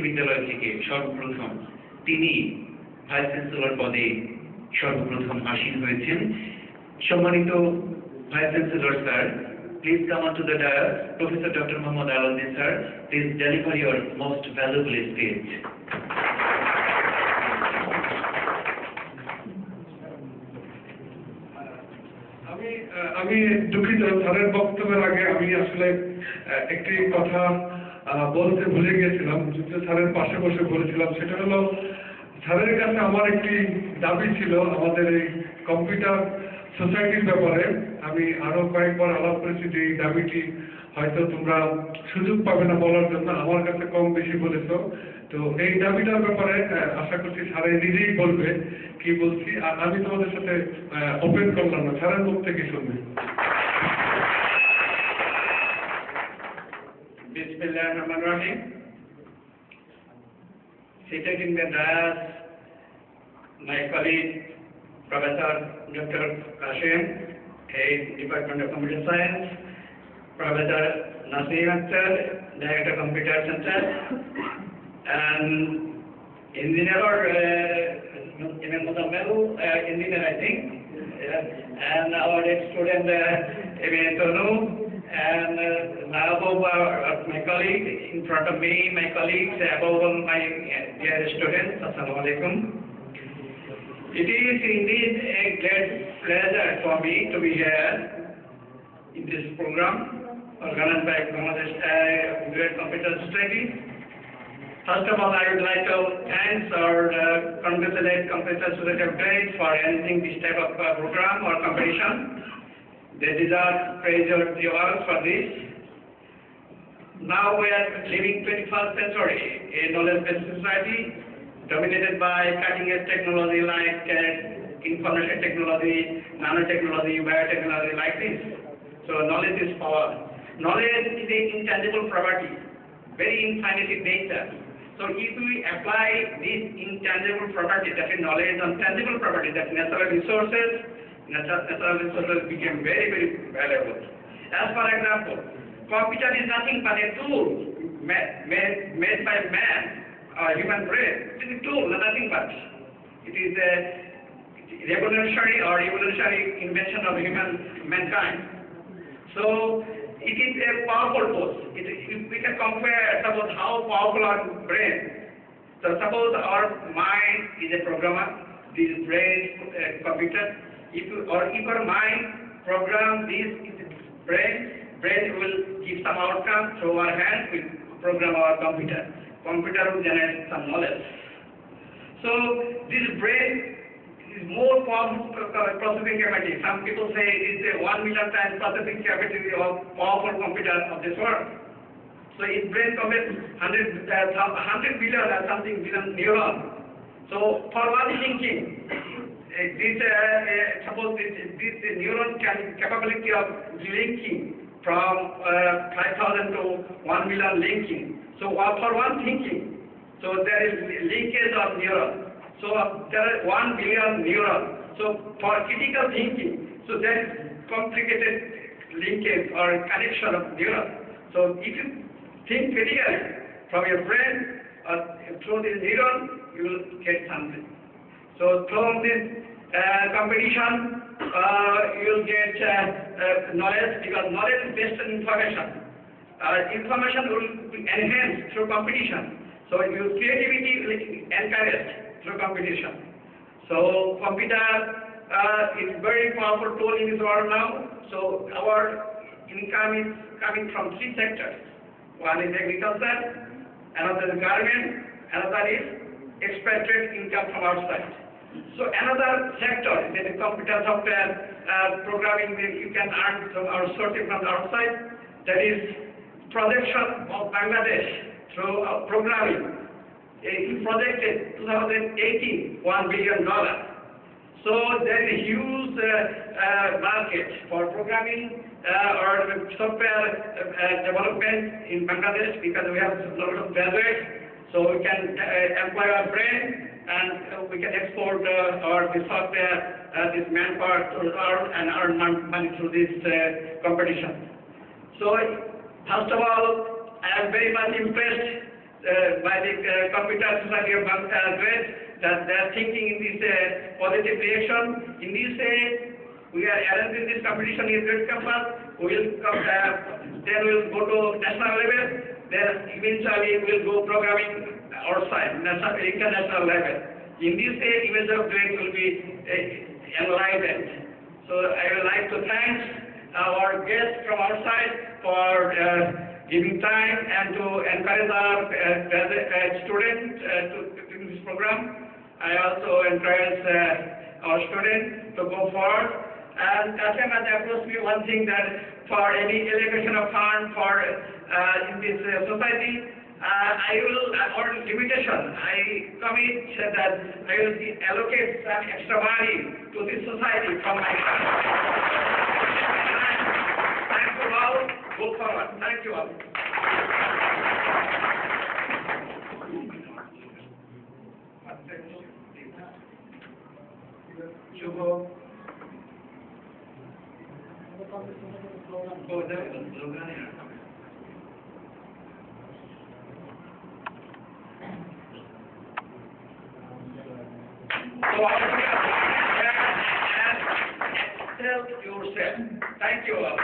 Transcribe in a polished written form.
বিদ্যালয় থেকে সর্বপ্রথম তিনি ভাইস চ্যান্সেলর পদে সর্বপ্রথম আসীন হয়েছেন। সম্মানিত vice chancellor sir, please come onto the dais. Professor Dr. Muhammad Aladdin sir, please deliver your most valuable speech. আমি দুঃখিত, স্যারের বক্তব্যের আগে আমি আসলে একটি কথা বলতে ভুলে গিয়েছিলাম, যেটা স্যারের পাশে বসে বলেছিলাম। সেটা হলো, স্যারের কাছে আমার একটি দাবি ছিল আমাদের এই কম্পিউটার সোসাইটির ব্যাপারে। আমি আরো কয়েকবার আলাপ করেছি যে এই দাবিটি হয়তো তোমরা সুযোগ পাবে না বলার জন্য, আমার কাছে কম বেশি বলেছো। তো এই দাবিটার ব্যাপারে আশা করছি স্যারে নিজেই বলবে কি বলছি, আর আমি তোমাদের সাথে ওপেন করলাম না, স্যারের মুখ থেকে শুনবে। Bismillahirrahmanirrahim. Seated in the dais, my colleague Professor Dr. Qasim, Head Department of Computer Science, Professor Naseem Akhtar, Director Computer Center, and Engineer Engineer I think, and our student Tonu. And above my colleague, in front of me, my colleagues, above all my dear students, Assalamu alaikum. It is indeed a great pleasure for me to be here in this program organized by Bangladesh Great Computer Society. First of all, I would like to thank or congratulate Computer Society of Great for arranging this type of program or competition. They deserve praise or awards for this. Now we are living 21st century, a knowledge-based society dominated by cutting-edge technology like information technology, nanotechnology, biotechnology like this. So knowledge is power. Knowledge is an intangible property, very infinite in nature. So if we apply this intangible property, that is knowledge, on tangible property, that natural resources became very, very valuable. As for example, computer is nothing but a tool made by man or human brain. It is a tool, nothing but. It is a revolutionary invention of mankind. So it is a powerful tool. If we can compare, suppose how powerful our brain. So suppose our mind is a programmer, this brain is a computer. If our mind program this brain will give some outcome through our hand, we program our computer. Computer will generate some knowledge. So this brain is more powerful processing capacity. Some people say it is a 1 million times processing capacity of powerful computer of this world. So its brain covers 100 billion or something billion neurons. So for one thinking, suppose this neuron capability of linking from 5,000 to 1 million linking. So for one thinking, so there is linkage of neuron. So there are 1 billion neurons. So for critical thinking, so there is complicated linkage or connection of neurons. So if you think critically from your brain or through this neuron, you will get something. So from this competition, you will get knowledge, because knowledge is based on information. Information will be enhanced through competition. So your creativity will be encouraged through competition. So computer is very powerful tool in this world now. So our income is coming from 3 sectors. One is agriculture, another is garment, another is expatriate income from outside. So another sector is the computer software programming, you can earn from outsourcing from the outside. That is projection of Bangladesh through programming. It projected 2018 $1 billion. So there is a huge market for programming or software development in Bangladesh, because we have a lot of graduates. So we can employ our brain, and we can export this software, this manpower to and earn money through this competition. So first of all, I am very much impressed by the Computer Society of Bangladesh that they are thinking in this positive direction. In this we are arranging this competition in Great Campus. We will then we will go to national level. Then eventually we will go programming outside national, international level. In this image of doing will be enlightened. So I would like to thank our guests from outside for giving time and to encourage our students to do this program. I also encourage our students to go forward. And customers approached me one thing that for any allocation of fund for in this society, I will, or limitation, I commit that I will allocate some extra money to this society from my fund. Thank you all. Go forward. Thank you all. Shubho. Oh, there is a slogan here. So I will accept yourself. Thank you all.